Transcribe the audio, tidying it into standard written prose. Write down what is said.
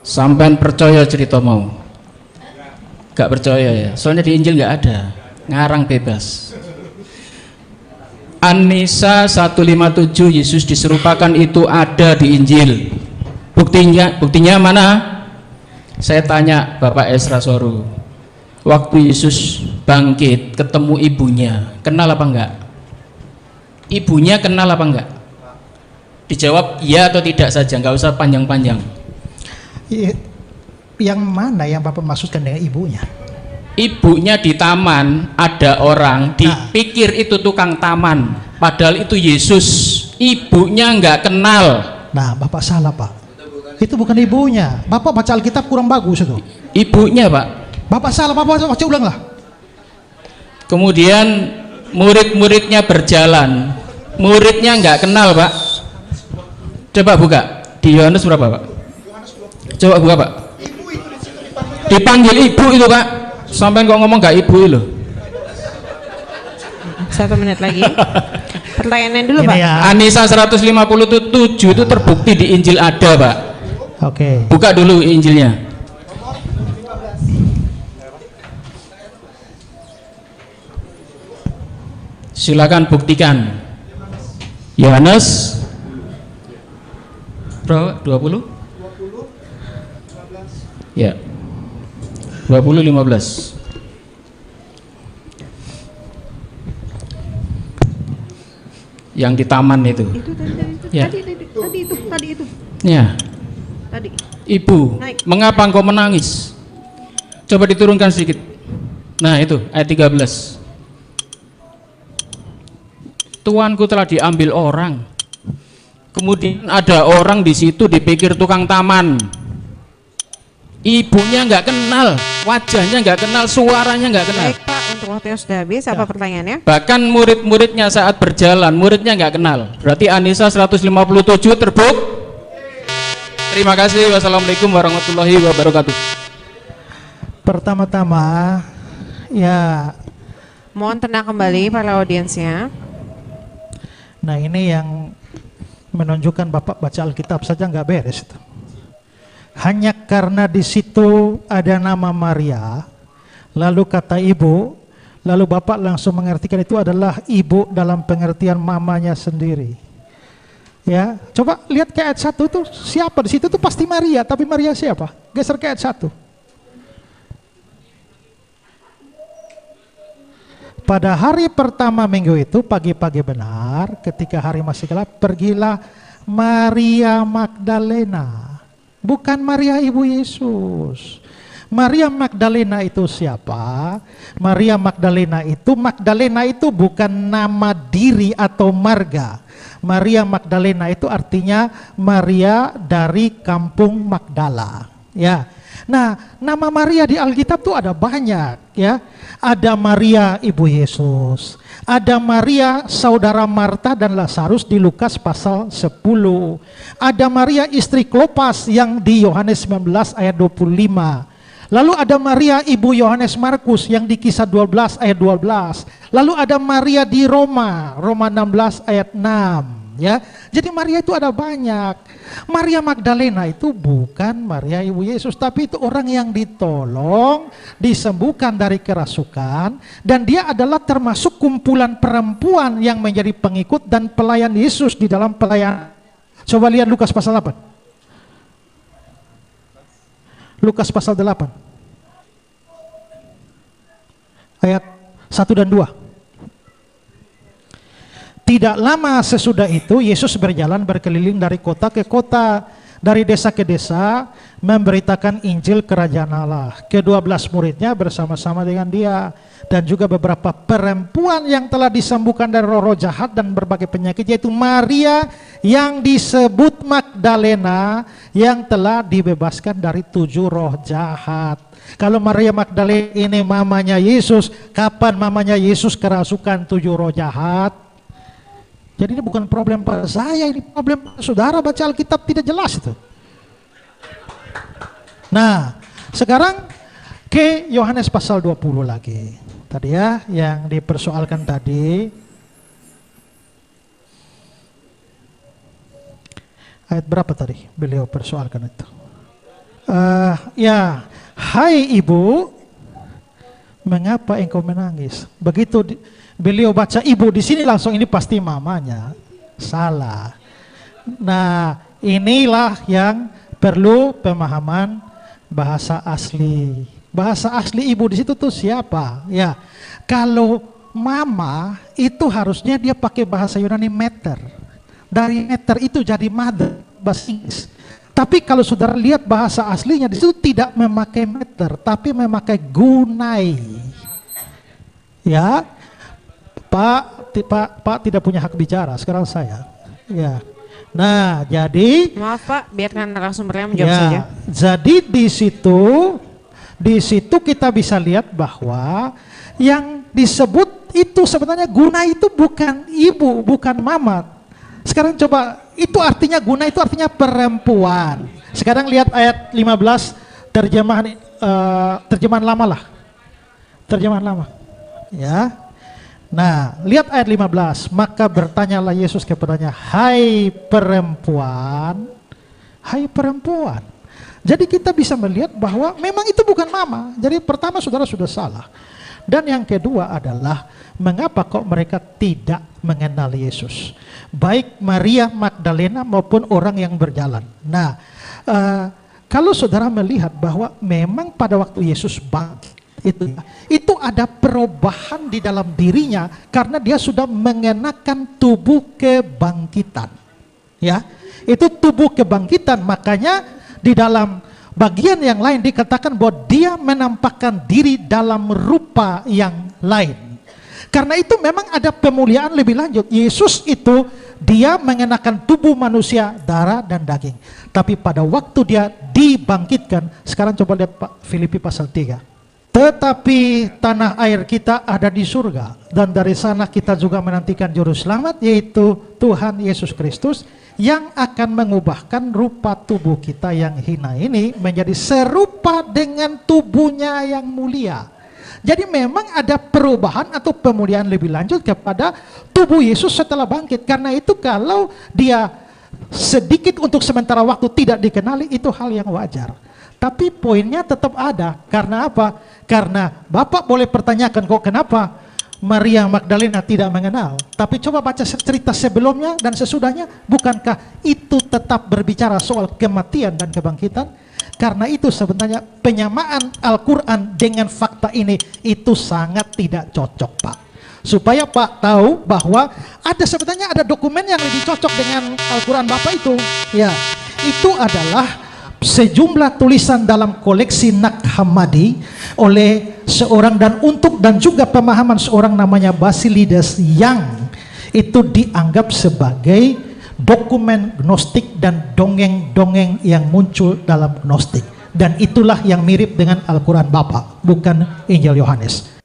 Sampean percaya cerita mau? Gak percaya ya? Soalnya di Injil gak ada. Ngarang bebas. An-Nisa 157 Yesus diserupakan itu ada di Injil. Buktinya mana? Saya tanya Bapak Esra Soru. Waktu Yesus bangkit ketemu ibunya, kenal apa enggak? Ibunya kenal apa enggak? Dijawab iya atau tidak saja, nggak usah panjang-panjang. Yang mana yang Bapak maksudkan dengan ibunya? Ibunya di taman, ada orang dipikir itu tukang taman, padahal itu Yesus. Ibunya nggak kenal. Nah, Bapak salah, Pak. Itu bukan ibunya. Bapak baca Alkitab kurang bagus itu. Ibunya, Pak. Bapak salah, Bapak baca ulang lah. Kemudian murid-muridnya berjalan, muridnya nggak kenal, Pak. Coba buka di Yohanes berapa, Pak? Coba buka, Pak. Dipanggil ibu itu, Pak. Sampai kok ngomong gak ibu itu. 1 menit lagi. Pertanyaannya dulu, Pak. Ya. An-Nisa 157 itu terbukti di Injil ada, Pak. Oke. Buka dulu Injilnya. Silakan buktikan. Yohanes berapa? 20? Ya. 20:15. Yang di taman itu. Ya. Tadi itu. Ya. Tadi. Ibu, Naik. mengapa engkau menangis? Coba diturunkan sedikit. Nah, itu ayat 13. Tuanku telah diambil orang. Kemudian ada orang di situ dipikir tukang taman. Ibunya nggak kenal, wajahnya nggak kenal, suaranya nggak kenal. Baik, Pak, untuk waktunya sudah habis. Apa pertanyaannya? Bahkan murid-muridnya saat berjalan, muridnya nggak kenal. Berarti An-Nisa 157 terbukti. Terima kasih. Wassalamualaikum warahmatullahi wabarakatuh. Pertama-tama, ya. Mohon tenang kembali para audiensnya. Nah, ini yang menunjukkan Bapak baca Alkitab saja nggak beres itu. Hanya karena di situ ada nama Maria, lalu kata ibu, lalu Bapak langsung mengartikan itu adalah ibu dalam pengertian mamanya sendiri. Ya, coba lihat ke ayat 1 itu siapa di situ tuh pasti Maria, tapi Maria siapa? Geser ke ayat 1. Pada hari pertama minggu itu, pagi-pagi benar, ketika hari masih gelap, pergilah Maria Magdalena. Bukan Maria ibu Yesus. Maria Magdalena itu siapa? Maria Magdalena itu bukan nama diri atau marga. Maria Magdalena itu artinya Maria dari kampung Magdala. Ya. Nah, nama Maria di Alkitab tuh ada banyak, ya. Ada Maria ibu Yesus, ada Maria saudara Marta dan Lazarus di Lukas pasal 10. Ada Maria istri Klopas yang di Yohanes 19 ayat 25. Lalu ada Maria ibu Yohanes Markus yang di Kisah 12 ayat 12. Lalu ada Maria di Roma 16 ayat 6. Ya, jadi Maria itu ada banyak. Maria Magdalena itu bukan Maria ibu Yesus, tapi itu orang yang ditolong, disembuhkan dari kerasukan, dan dia adalah termasuk kumpulan perempuan yang menjadi pengikut dan pelayan Yesus di dalam pelayan. Coba lihat Lukas pasal 8. Lukas pasal 8. Ayat 1 dan 2. Tidak lama sesudah itu Yesus berjalan berkeliling dari kota ke kota, dari desa ke desa, memberitakan Injil Kerajaan Allah. Ke-12 muridnya bersama-sama dengan dia, dan juga beberapa perempuan yang telah disembuhkan dari roh-roh jahat dan berbagai penyakit, yaitu Maria yang disebut Magdalena yang telah dibebaskan dari 7 roh jahat. Kalau Maria Magdalena ini mamanya Yesus, kapan mamanya Yesus kerasukan 7 roh jahat? Jadi ini bukan problem pada saya, ini problem saudara baca Alkitab tidak jelas itu. Nah, sekarang ke Yohanes pasal 20 lagi. Tadi ya, yang dipersoalkan tadi. Ayat berapa tadi beliau persoalkan itu? Ya, hai ibu, mengapa engkau menangis? Begitu beliau baca ibu di sini langsung ini pasti mamanya. Salah. Nah, inilah yang perlu pemahaman bahasa asli. Bahasa asli ibu di situ tuh siapa? Ya, kalau mama itu harusnya dia pakai bahasa Yunani meter. Dari meter itu jadi mother, bahasa Inggris. Tapi kalau saudara lihat bahasa aslinya di situ tidak memakai meter, tapi memakai gunai. Ya, Pak tidak punya hak bicara. Sekarang saya. Ya. Nah, jadi Maaf Pak, biarkan narasumbernya menjawab ya, saja. jadi di situ kita bisa lihat bahwa yang disebut itu sebenarnya guna itu bukan ibu, bukan mama. Sekarang coba, itu artinya guna itu artinya perempuan. Sekarang lihat ayat 15 terjemahan lama lah. Terjemahan lama. Ya. Nah, lihat ayat 15. Maka bertanyalah Yesus kepadanya, hai perempuan. Hai perempuan. Jadi kita bisa melihat bahwa memang itu bukan mama. Jadi pertama saudara sudah salah. Dan yang kedua adalah mengapa kok mereka tidak mengenal Yesus. Baik Maria Magdalena maupun orang yang berjalan. Nah, kalau saudara melihat bahwa memang pada waktu Yesus bangkit, itu ada perubahan di dalam dirinya karena dia sudah mengenakan tubuh kebangkitan. Ya, itu tubuh kebangkitan, makanya di dalam bagian yang lain dikatakan bahwa dia menampakkan diri dalam rupa yang lain. Karena itu memang ada pemuliaan lebih lanjut. Yesus itu dia mengenakan tubuh manusia, darah dan daging. Tapi pada waktu dia dibangkitkan, sekarang coba lihat Pak Filipi pasal 3. Tetapi tanah air kita ada di surga, dan dari sana kita juga menantikan juru selamat, yaitu Tuhan Yesus Kristus, yang akan mengubahkan rupa tubuh kita yang hina ini menjadi serupa dengan tubuhnya yang mulia. Jadi memang ada perubahan atau pemuliaan lebih lanjut kepada tubuh Yesus setelah bangkit. Karena itu kalau dia sedikit untuk sementara waktu tidak dikenali, itu hal yang wajar. Tapi poinnya tetap ada. Karena apa? Karena Bapak boleh pertanyakan kok kenapa Maria Magdalena tidak mengenal. Tapi coba baca cerita sebelumnya dan sesudahnya. Bukankah itu tetap berbicara soal kematian dan kebangkitan? Karena itu sebenarnya penyamaan Al-Quran dengan fakta ini itu sangat tidak cocok Pak. Supaya Pak tahu bahwa sebenarnya ada dokumen yang lebih cocok dengan Al-Quran Bapak itu. Ya, itu adalah sejumlah tulisan dalam koleksi Nag Hammadi oleh seorang dan juga pemahaman seorang namanya Basilides yang itu dianggap sebagai dokumen gnostik dan dongeng-dongeng yang muncul dalam gnostik, dan itulah yang mirip dengan Al-Quran Bapak, bukan Injil Yohanes.